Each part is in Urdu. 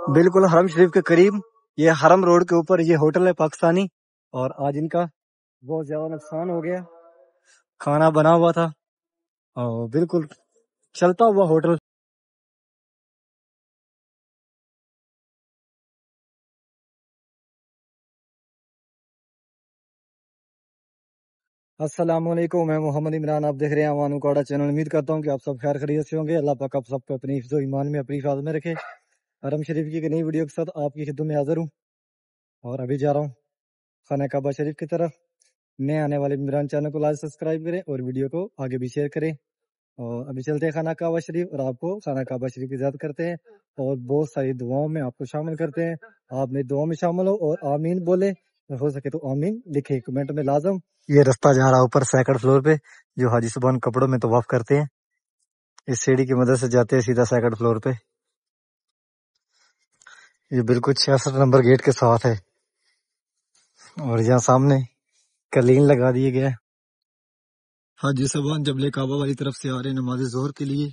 بالکل حرم شریف کے قریب یہ حرم روڈ کے اوپر یہ ہوٹل ہے پاکستانی، اور آج ان کا بہت زیادہ نقصان ہو گیا. کھانا بنا ہوا تھا اور بالکل چلتا ہوا ہوٹل. السلام علیکم، میں محمد عمران، آپ دیکھ رہے ہیں اوانو کوڑا چینل. امید کرتا ہوں کہ آپ سب خیر خیریت سے ہوں گے. اللہ پاک آپ سب کو اپنی حفظ و ایمان میں، اپنی حفاظت میں رکھے. حرم شریف کی ایک نئی ویڈیو کے ساتھ آپ کی خدمت میں حاضر ہوں، اور ابھی جا رہا ہوں خانہ کعبہ شریف کی طرف. نئے آنے والے عمران چینل کو لائک سبسکرائب کریں اور ویڈیو کو آگے بھی شیئر کریں. اور ابھی چلتے ہیں خانہ کعبہ شریف، اور آپ کو خانہ کعبہ شریف کی زیارت کرتے ہیں اور بہت ساری دعاؤں میں آپ کو شامل کرتے ہیں. آپ نے دعاؤں میں شامل ہو اور آمین بولے، ہو سکے تو آمین لکھے کمنٹ میں لازم. یہ رستہ جا رہا اوپر سیکنڈ فلور پہ، جو حاجی صبح کپڑوں میں طواف کرتے ہیں. اس سیڑھی کی مدد سے جاتے ہیں سیدھا سیکنڈ فلور پہ. یہ بالکل 66 نمبر گیٹ کے ساتھ ہے، اور یہاں سامنے کلین لگا دیے گئے. حاجی صاحبان جبل کعبہ والی طرف سے آ رہے ہیں نماز ظہر کے لیے.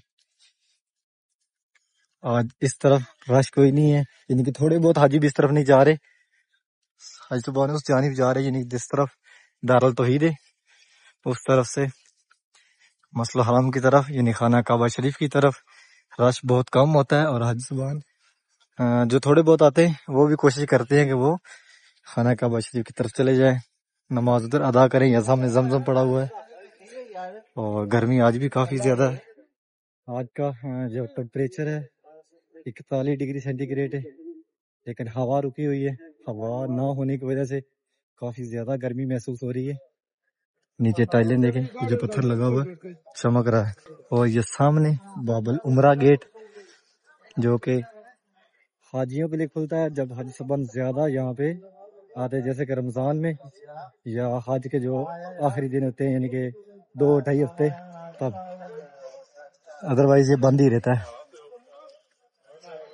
آج اس طرف رش کوئی نہیں ہے، یعنی کہ تھوڑے بہت حاجی بھی اس طرف نہیں جا رہے. حاجی صاحبان اس جانب جا رہے ہیں، یعنی جس طرف دارالتوحید ہے اس طرف سے مسجد الحرام کی طرف، یعنی خانہ کعبہ شریف کی طرف رش بہت کم ہوتا ہے. اور حاجی صاحبان جو تھوڑے بہت آتے ہیں وہ بھی کوشش کرتے ہیں کہ وہ خانہ کعبہ شریف کی طرف چلے جائیں، نماز ادھر ادا کریں. یہاں سامنے زمزم پڑا ہوا ہے، اور گرمی آج بھی کافی زیادہ ہے. آج کا جو ٹمپریچر ہے 41 ڈگری سینٹی گریڈ ہے، لیکن ہوا رکی ہوئی ہے. ہوا نہ ہونے کی وجہ سے کافی زیادہ گرمی محسوس ہو رہی ہے. نیچے ٹائلیں دیکھیں، جو پتھر لگا ہوا ہے چمک رہا ہے. اور یہ سامنے باب العمرہ گیٹ، جو کہ حاجیوں کے لیے کھلتا ہے جب حاجی صاحبان زیادہ یہاں پہ آتے ہیں، جیسے کہ رمضان میں یا حج کے جو آخری دن ہوتے ہیں، یعنی کہ 2-2.5 ہفتے، تب. ادروائز یہ بند ہی رہتا ہے.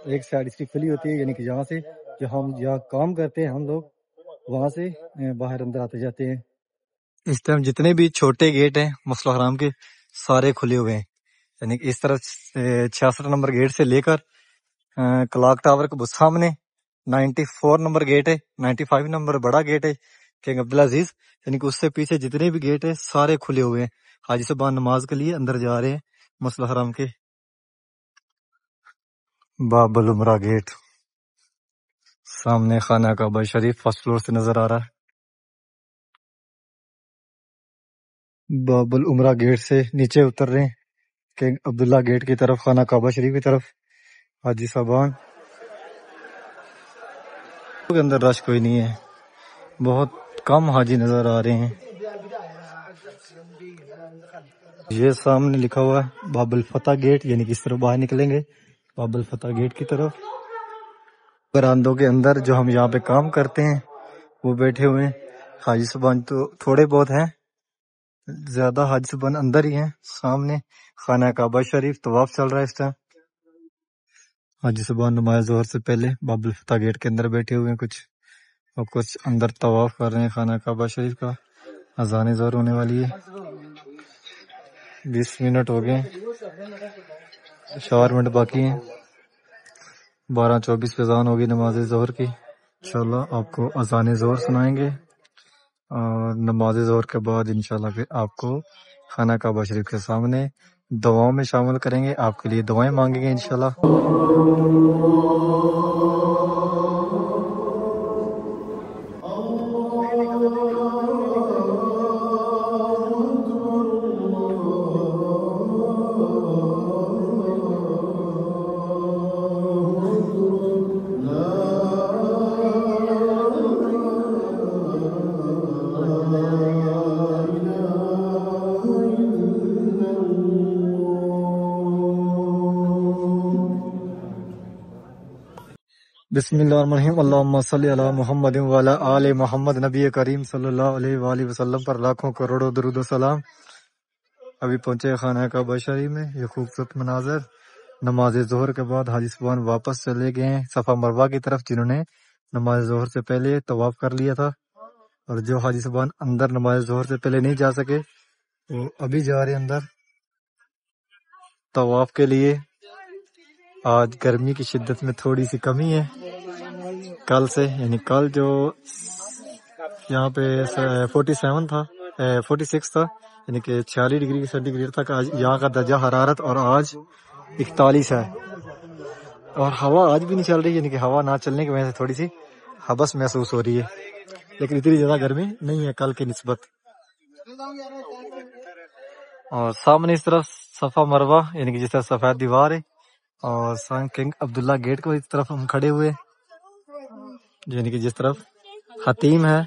ایک سائڈ اس کی کھلی ہوتی ہے، یعنی کہ یہاں سے جو ہم یہاں کام کرتے ہیں ہم لوگ وہاں سے باہر اندر آتے جاتے ہیں. اس ٹائم جتنے بھی چھوٹے گیٹ ہیں مسجد الحرام کے سارے کھلے ہوئے ہیں، یعنی کہ اس طرح 66 نمبر گیٹ سے لے کر کلاک ٹاور کے سامنے 94 نمبر گیٹ ہے، 95 نمبر بڑا گیٹ ہے کنگ عبدالعزیز، یعنی کہ اس سے پیچھے جتنے بھی گیٹ ہیں سارے کھلے ہوئے ہیں. حاجی صاحبان نماز کے لیے اندر جا رہے ہیں مسجد الحرام کے. باب العمرہ گیٹ سامنے خانہ کعبہ شریف فرسٹ فلور سے نظر آ رہا ہے. باب العمرہ گیٹ سے نیچے اتر رہے ہیں کنگ عبداللہ گیٹ کی طرف، خانہ کعبہ شریف کی طرف. حاجی صاحبان کے اندر رش کوئی نہیں ہے، بہت کم حاجی نظر آ رہے ہیں. یہ سامنے لکھا ہوا ہے باب الفتح گیٹ، یعنی کہ اس طرف باہر نکلیں گے باب الفتح گیٹ کی طرف. براندوں کے اندر جو ہم یہاں پہ کام کرتے ہیں وہ بیٹھے ہوئے ہیں. حاجی صاحبان تو تھوڑے بہت ہیں، زیادہ حاجی صاحبان اندر ہی ہیں. سامنے خانہ کعبہ شریف طواف چل رہا ہے اس ٹائم. حاجی صاحبان نماز ظہر سے پہلے باب الفتح گیٹ کے اندر بیٹھے ہوئے ہیں کچھ، اور کچھ اندر طواف کر رہے ہیں خانہ کعبہ شریف کا. اذان ظہر ہونے والی ہے، 20 منٹ ہو گئے ہیں، 4 منٹ باقی ہیں. 12:24 پہ اذان ہوگی نماز ظہر کی. انشاءاللہ آپ کو اذان ظہر سنائیں گے، اور نماز ظہر کے بعد انشاءاللہ پھر آپ کو خانہ کعبہ شریف کے سامنے دعاؤں میں شامل کریں گے، آپ کے لیے دعائیں مانگیں گے انشاءاللہ. بسم اللہ الرحمن الرحیم. اللہم صلی علی محمد وعلی آل محمد. نبی کریم صلی اللہ علیہ وآلہ وسلم پر لاکھوں کروڑوں درود و سلام. ابھی پہنچے خانہ کعبہ شریف میں. یہ خوبصورت مناظر نماز ظہر کے بعد حاجی صاحبان واپس چلے گئے ہیں صفا مروہ کی طرف، جنہوں نے نماز ظہر سے پہلے طواف کر لیا تھا. اور جو حاجی صاحبان اندر نماز ظہر سے پہلے نہیں جا سکے وہ ابھی جا رہے اندر طواف کے لیے. آج گرمی کی شدت میں تھوڑی سی کمی ہے کل سے، یعنی کل جو یہاں پہ 47 تھا 46 تھا، یعنی کہ 46 ڈگری سینٹی گریڈ تک آج یہاں کا درجہ حرارت، اور آج 41 ہے، اور ہوا آج بھی نہیں چل رہی، یعنی کہ ہوا نہ چلنے کی وجہ سے تھوڑی سی حبس محسوس ہو رہی ہے، لیکن اتنی زیادہ گرمی نہیں ہے کل کی نسبت۔ اور سامنے اس طرف صفا مروہ، یعنی کہ جس طرح سفید دیوار ہے، اور کنگ عبداللہ گیٹ کو اس طرف ہم کھڑے ہوئے، یعنی کہ جس طرف حتیم ہے۔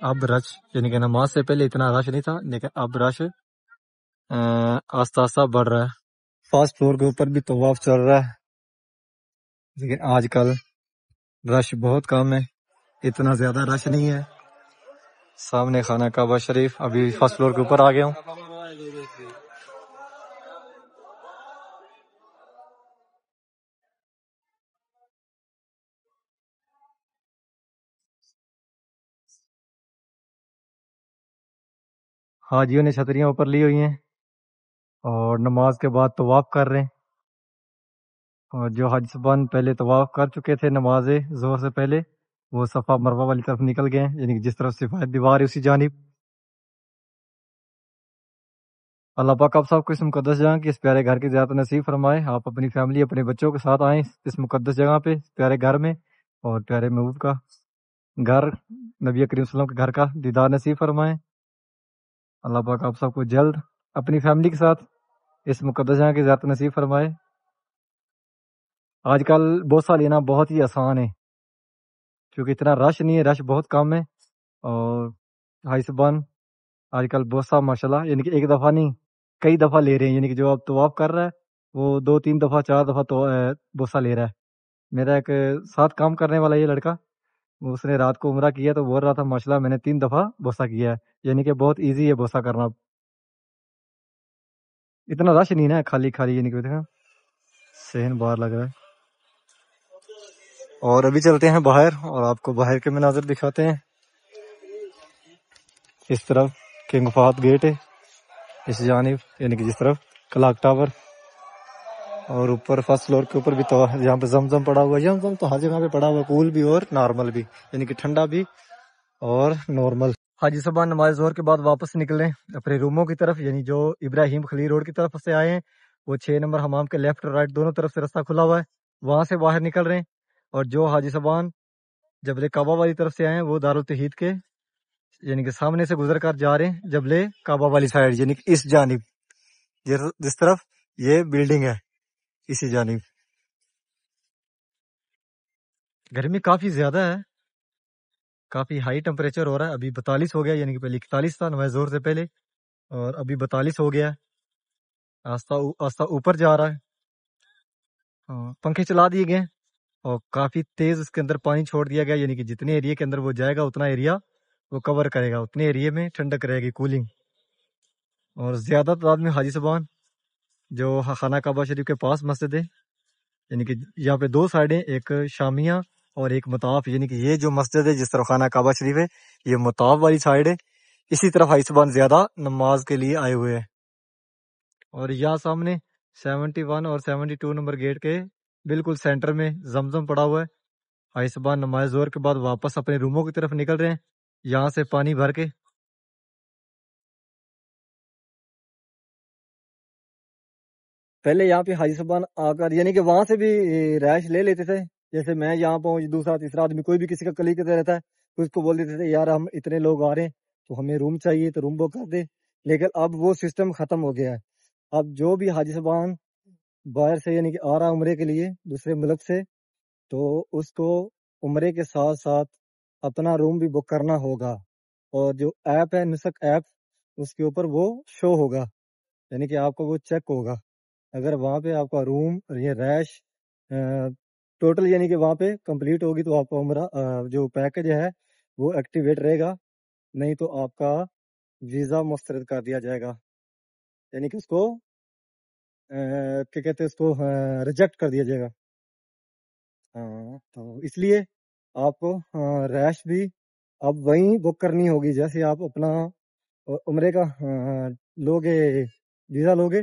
اب رش، یعنی کہ نماز سے پہلے اتنا رش نہیں تھا، لیکن اب رش آہستہ آہستہ بڑھ رہا ہے۔ فرسٹ فلور کے اوپر بھی طواف چل رہا ہے، لیکن آج کل رش بہت کم ہے، اتنا زیادہ رش نہیں ہے۔ سامنے خانہ کعبہ شریف، ابھی فرسٹ فلور کے اوپر آ گیا ہوں۔ حاجیوں نے چھتریاں اوپر لی ہوئی ہیں اور نماز کے بعد طواف کر رہے ہیں، اور جو حاجی صاحبان پہلے طواف کر چکے تھے نماز ظہر سے پہلے، وہ صفا مروہ والی طرف نکل گئے ہیں، یعنی کہ جس طرف سفید دیوار ہے اسی جانب۔ اللہ پاک آپ سب کو اس مقدس جگہ کی اس پیارے گھر کی زیارت نصیب فرمائے۔ آپ اپنی فیملی اپنے بچوں کے ساتھ آئیں اس مقدس جگہ پہ، پیارے گھر میں، اور پیارے محبوب کا گھر، نبی کریم صلی اللہ علیہ وسلم کے گھر کا دیدار نصیب فرمائیں۔ اللہ پاک آپ سب کو جلد اپنی فیملی کے ساتھ اس مقدس جگہ کی زیارت نصیب فرمائے۔ آج کل بوسہ لینا بہت ہی آسان ہے، کیونکہ اتنا رش نہیں ہے، رش بہت کم ہے، اور بھائی صاحبان آج کل بوسہ ماشاءاللہ، یعنی کہ ایک دفعہ نہیں کئی دفعہ لے رہے ہیں، یعنی کہ جو اب طواف کر رہا ہے وہ 2-3 دفعہ 4 دفعہ بوسہ لے رہا ہے۔ میرا ایک ساتھ کام کرنے والا یہ لڑکا، اس نے رات کو عمرہ کیا تو بول رہا تھا ماشاءاللہ میں نے 3 دفعہ بوسہ کیا ہے، یعنی کہ بہت ایزی ہے بوسہ کرنا، اتنا رش نہیں نا، خالی خالی، یعنی کہ دیکھا صحن باہر لگ رہا ہے۔ اور ابھی چلتے ہیں باہر اور آپ کو باہر کے مناظر دکھاتے ہیں۔ اس طرف کنگ فہد گیٹ ہے اس جانب، یعنی کہ جس طرف کلاک ٹاور، اور اوپر فرسٹ فلور کے اوپر بھی تو یہاں پہ زمزم پڑا ہوا ہے، زمزم تو ہر جگہ پہ پڑا ہوا ہے، کول بھی اور نارمل بھی، یعنی کہ ٹھنڈا بھی اور نارمل۔ حاجی صاحبان نماز ظہر کے بعد واپس نکلے اپنے روموں کی طرف، یعنی جو ابراہیم خلیل روڈ کی طرف سے آئے ہیں، وہ 6 نمبر حمام کے لیفٹ اور رائٹ دونوں طرف سے راستہ کھلا ہوا ہے، وہاں سے باہر نکل رہے ہیں، اور جو حاجی صاحبان جبل کعبہ والی طرف سے آئے ہیں وہ دارالتوحید کے، یعنی کہ سامنے سے گزر کر جا رہے ہیں جبل کعبہ والی سائڈ، یعنی کہ اس جانب جس طرف یہ بلڈنگ ہے اسی جانب۔ گرمی کافی زیادہ ہے، کافی ہائی ٹمپریچر ہو رہا ہے، ابھی 42 ہو گیا، یعنی کہ پہلے 41 تھا نماز ظہر سے پہلے، اور ابھی 42 ہو گیا، آہستہ آہستہ اوپر جا رہا ہے۔ پنکھے چلا دیے گئے اور کافی تیز اس کے اندر پانی چھوڑ دیا گیا، یعنی کہ جتنے ایریا کے اندر وہ جائے گا اتنا ایریا وہ کور کرے گا، اتنے ایریا میں ٹھنڈک رہے گی، کولنگ۔ اور زیادہ تعداد میں حاجی صاحبان جو خانہ کعبہ شریف کے پاس مسجد ہے، یعنی کہ یہاں پہ 2 سائڈیں، ایک شامیہ اور ایک مطاف، یعنی کہ یہ جو مسجد ہے جس طرح خانہ کعبہ شریف ہے یہ مطاف والی سائڈ ہے، اسی طرف حاجی صاحبان زیادہ نماز کے لیے آئے ہوئے ہیں۔ اور یہاں سامنے 71 اور 72 نمبر گیٹ کے بالکل سینٹر میں زمزم پڑا ہوا ہے، حاجی صاحبان نماز ظہر کے بعد واپس اپنے روموں کی طرف نکل رہے ہیں یہاں سے پانی بھر کے۔ پہلے یہاں پہ حاجی صاحبان آ کر، یعنی کہ وہاں سے بھی رہائش لے لیتے تھے، جیسے میں یہاں پہنچ، دوسرا تیسرا آدمی کوئی بھی کسی کا کلیگ رہتا ہے تو اس کو بول دیتے تھے یار ہم اتنے لوگ آ رہے ہیں تو ہمیں روم چاہیے تو روم بک کر دے، لیکن اب وہ سسٹم ختم ہو گیا ہے۔ اب جو بھی حاجی صاحبان باہر سے یعنی کہ آ رہا عمرے کے لیے دوسرے ملک سے، تو اس کو عمرے کے ساتھ ساتھ اپنا روم بھی بک کرنا ہوگا، اور جو ایپ ہے نسک ایپ، اس کے اوپر وہ شو ہوگا، یعنی کہ آپ کو وہ چیک ہوگا، اگر وہاں پہ آپ کا روم یہ رہائش ٹوٹل یعنی کہ وہاں پہ کمپلیٹ ہوگی تو آپ کا عمرہ جو پیکج ہے وہ ایکٹیویٹ رہے گا، نہیں تو آپ کا ویزا مسترد کر دیا جائے گا، یعنی کہ اس کو کیا کہتے ہیں، اس کو ریجیکٹ کر دیا جائے گا۔ تو اس لیے آپ کو رہائش بھی اب وہیں بک کرنی ہوگی، جیسے آپ اپنا عمرے کا لوگے ویزا لوگے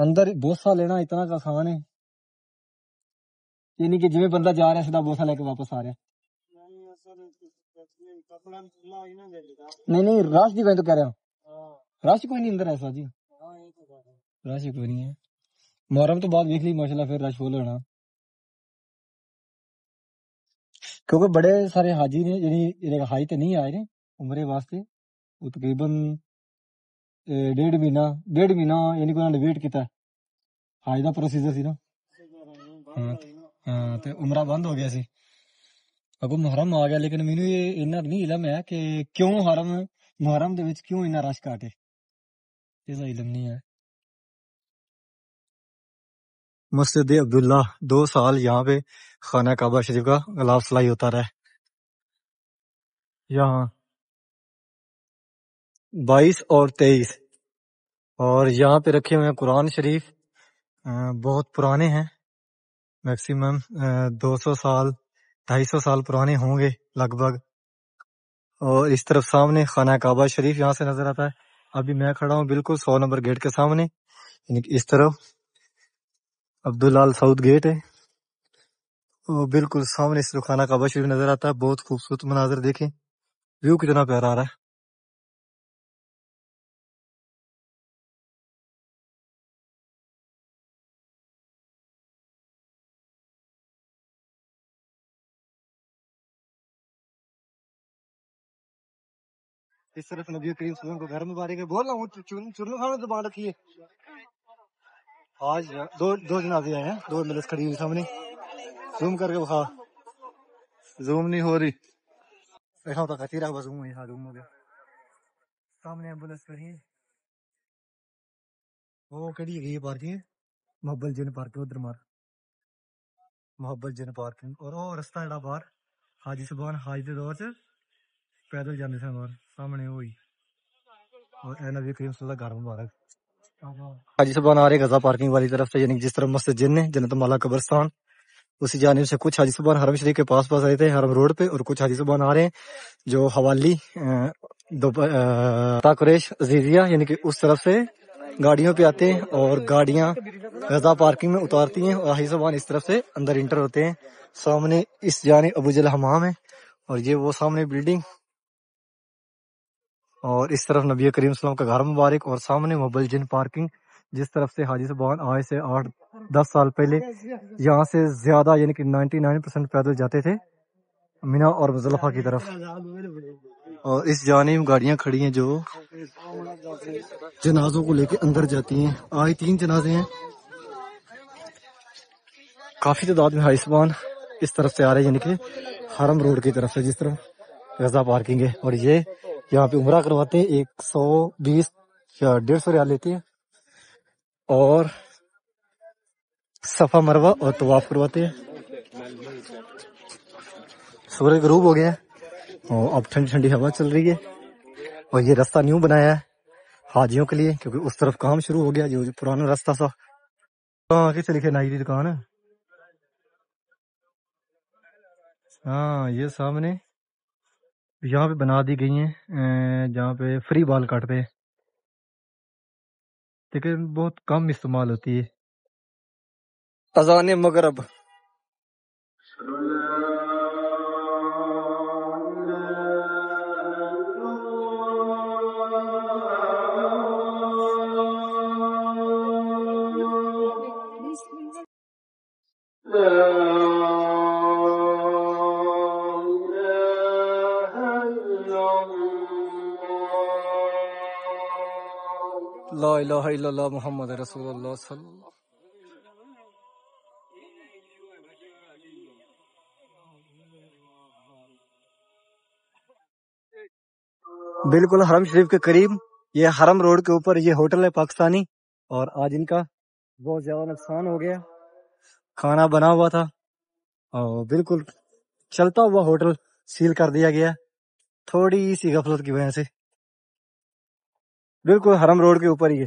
اندر بوسا لینا اتنا کا آسان ہے، یعنی کہ جی بندہ جا رہا ہے سیدھا بوسا لے کے واپس آ رہا ہے. نہیں رش دی میں تو کہہ رہا ہوں، رش کوئی نہیں اندر ایسا جی، رش کوئی نہیں ہے. محرم تو بعد دیکھ لی ماشاءاللہ پھر رش فل ہونا، کیونکہ بڑے سارے حاجی نے یعنی حاجی تو نہیں آئے نے عمرے واسطے، وہ تقریباً ڈیڑھ مہینہ یعنی کہ انہوں نے ویٹ کیتا، حاج دا پروسیجر سی نا. ہاں تے عمرہ بند ہو گیا سی، اگو محرم آ گیا، لیکن مینوں یہ اتنا نہیں علم ہے کہ کیوں محرم دے وچ کیوں اتنا رش کاٹے، اس کا علم نہیں ہے. مسجد عبداللہ 2 سال یہاں پہ خانہ کعبہ شریف کا غلاف سلائی ہوتا رہا. یہاں 22 اور 23 اور یہاں پہ رکھے ہوئے ہیں قرآن شریف، بہت پرانے ہیں، میکسیمم 200 سال 250 سال پرانے ہوں گے لگ بھگ. اور اس طرف سامنے خانہ کعبہ شریف یہاں سے نظر آتا ہے. ابھی میں کھڑا ہوں بالکل 100 نمبر گیٹ کے سامنے، یعنی کہ اس طرف عبداللہ سعود گیٹ ہے، اور بالکل سامنے اس طرف خانہ کعبہ شریف نظر آتا ہے. بہت خوبصورت مناظر دیکھیں، ویو کتنا پیارا آ رہا ہے. اس طرف نبی کریم صلی اللہ علیہ وسلم کو گھر مبارک ہے. بول رہا ہوں چرنو خانہ زبان رکھی ہے. آج دو جنازے آئے ہیں، 2 ایمبولینس کھڑی ہوئی سامنے، زوم کر کے بخا، زوم نہیں ہو رہی، ایسا ہوتا کہتی رہا زوم ہوئی، ہاں زوم ہو گیا. سامنے ایمبولینس کھڑی ہے، وہ کہڑی ہے یہ پارکنگ ہے محبت جن پارکنگ، ادھر مار محبت جن پارکنگ. اور وہ رستہ جڑا باہر حاجی صبح حاج دے دور چ پیدل جاندے سن باہر سامنے ہوئی. اور اے نبی کریم صلی اللہ علیہ وسلم گھر مبارک. حاجی صاحب آ رہے غزہ پارکنگ والی طرف سے، یعنی جس طرف مسجد جن ہے جنت مالا قبرستان، اسی جانب سے کچھ حاجی صاحب حرم شریف کے پاس آئے تھے حرم روڈ پہ، اور کچھ حاجی صاحب آ رہے ہیں جو حوالی قریش عزیزیہ یعنی کہ اس طرف سے گاڑیوں پہ آتے ہیں، اور گاڑیاں غزہ پارکنگ میں اتارتی ہیں، اور حاجی صاحب اس طرف سے اندر انٹر ہوتے ہیں. سامنے اس جانب ابو جہل حمام ہے، اور یہ وہ سامنے بلڈنگ، اور اس طرف نبی کریم صلی اللہ علیہ وسلم کا گھر مبارک، اور سامنے موبائل جن پارکنگ جس طرف سے حاجی صاحب آج سے 8-10 سال پہلے یہاں سے زیادہ یعنی کہ 99% پیدل جاتے تھے مینا اور مزدلفہ کی طرف. اور اس جانب گاڑیاں کھڑی ہیں جو جنازوں کو لے کے اندر جاتی ہیں. آج 3 جنازے ہیں، کافی تعداد میں حاجی صاحبان اس طرف سے آ رہے ہیں، یعنی کہ حرم روڈ کی طرف سے جس طرف غزہ پارکنگ ہے. اور یہ یہاں پہ عمرہ کرواتے ہیں، 120 یا 150 ریال لیتے ہیں، اور صفا مروہ اور طواف کرواتے ہیں. سورج غروب ہو گیا ہے، اور اب ٹھنڈی ٹھنڈی ہوا چل رہی ہے. اور یہ راستہ نیو بنایا ہے حاجیوں کے لیے، کیونکہ اس طرف کام شروع ہو گیا جو پرانا راستہ تھا. ہاں کسے لکھے نائی کی دکان ہے. ہاں یہ سامنے یہاں پہ بنا دی گئی ہیں جہاں پہ فری بال کاٹتے ہیں، لیکن بہت کم استعمال ہوتی ہے. اذان مغرب. لا الہ الا اللہ محمد رسول اللہ صلی اللہ علیہ وسلم. بالکل حرم شریف کے قریب یہ حرم روڈ کے اوپر یہ ہوٹل ہے پاکستانی، اور آج ان کا بہت زیادہ نقصان ہو گیا. کھانا بنا ہوا تھا اور بالکل چلتا ہوا ہوٹل سیل کر دیا گیا تھوڑی سی غفلت کی وجہ سے. بالکل حرم روڈ کے اوپر ہی ہے.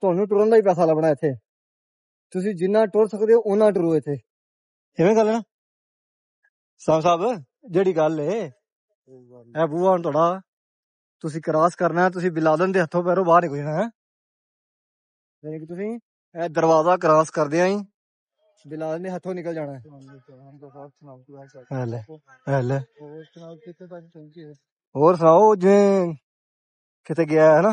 ਤੁਹਾਨੂੰ ਟੁਰਨ ਦਾ ਹੀ ਪੈਸਾ ਲੱਭਣਾ ਇੱਥੇ ਤੁਸੀਂ ਜਿੰਨਾ ਟੁਰ ਸਕਦੇ ਹੋ ਉਹਨਾਂ ਟੁਰੋ ਇੱਥੇ ਕਿਵੇਂ ਗੱਲ ਨਾ ਸਾਹਿਬ ਜਿਹੜੀ ਗੱਲ ਏ ਇਹ ਬੂਹਾ ਹੁਣ ਤੁਹਾਡਾ ਤੁਸੀਂ ਕ੍ਰਾਸ ਕਰਨਾ ਹੈ ਤੁਸੀਂ ਬਿਲਾਦਨ ਦੇ ਹੱਥੋਂ ਪੈਰੋਂ ਬਾਹਰ ਨਿਕਲ ਜਾਣਾ ਹੈ ਯਾਨੀ ਕਿ ਤੁਸੀਂ ਇਹ ਦਰਵਾਜ਼ਾ ਕ੍ਰਾਸ ਕਰਦਿਆਂ ਹੀ ਬਿਲਾਦਨ ਦੇ ਹੱਥੋਂ ਨਿਕਲ ਜਾਣਾ ਹੈ ਲੈ ਹੋਰ ਸੁਣਾਓ ਜਿਵੇਂ ਕਿਤੇ ਗਿਆ ਹੈ ਨਾ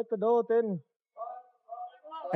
1 2 3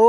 2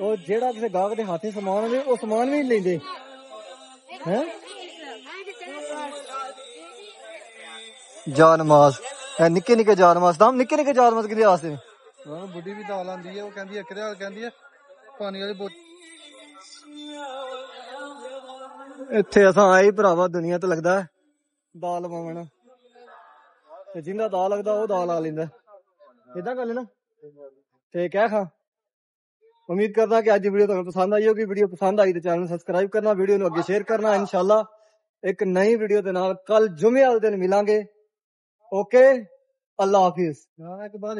ਉਹ ਜਿਹੜਾ ਕਿਸੇ ਗਾਹਕ ਦੇ ਹੱਥੇ ਸਮਾਨ ਆਵੇ ਉਹ ਸਮਾਨ ਵੀ ਨੀ ਲੈਂਦੇ ਹੈ। ਜਾਨਮਾਜ਼ ਨਿੱਕੇ ਨਿੱਕੇ ਜਾਨਮਾਜ਼ ਤਾਂ ਨਿੱਕੇ ਨਿੱਕੇ ਜਾਨਮਾਜ਼ ਕਿਹਦੇ ਵਾਸਤੇ? ਹਾਂ ਬੁੱਢੀ ਵੀ ਦਾਲ ਆਂਦੀ ਹੈ, ਉਹ ਕਹਿੰਦੀ ਹੈ ਕਿਹਦੇ ਕਹਿੰਦੀ ਹੈ ਪਾਣੀ ਵਾਲੀ ਬੋਤਲ। ਇੱਥੇ ਅਸਾਂ ਆਏ ਭਰਾਵਾ ਦੁਨੀਆ ਤੇ ਲੱਗਦਾ ਦਾਲ ਮੰਗਣ, ਤੇ ਜਿੰਦਾ ਦਾਲ ਲੱਗਦਾ ਉਹ ਦਾਲ ਆ ਲੈਂਦਾ। ਏਦਾਂ ਕਰ ਲੈਣਾ ਤੇ ਕਹਿ ਖਾਂ। ਉਮੀਦ ਕਰਦਾ ਕਿ ਅੱਜ ਦੀ ਵੀਡੀਓ ਤੁਹਾਨੂੰ ਪਸੰਦ ਆਈ ਹੋਗੀ। ਵੀਡੀਓ ਪਸੰਦ ਆਈ ਤੇ ਚੈਨਲ ਨੂੰ ਸਬਸਕ੍ਰਾਈਬ ਕਰਨਾ, ਵੀਡੀਓ ਨੂੰ ਅੱਗੇ ਸ਼ੇਅਰ ਕਰਨਾ। ਇਨਸ਼ਾਅੱਲਾ ਇੱਕ ਨਈ ਵੀਡੀਓ ਦੇ ਨਾਲ ਕੱਲ ਜੁਮੇ ਵਾਲੇ ਦਿਨ ਮਿਲਾਂਗੇ। ਓਕੇ, ਅੱਲਾ ਹਾਫਿਜ਼। ਹਾਂ ਇੱਕ ਬਾਤ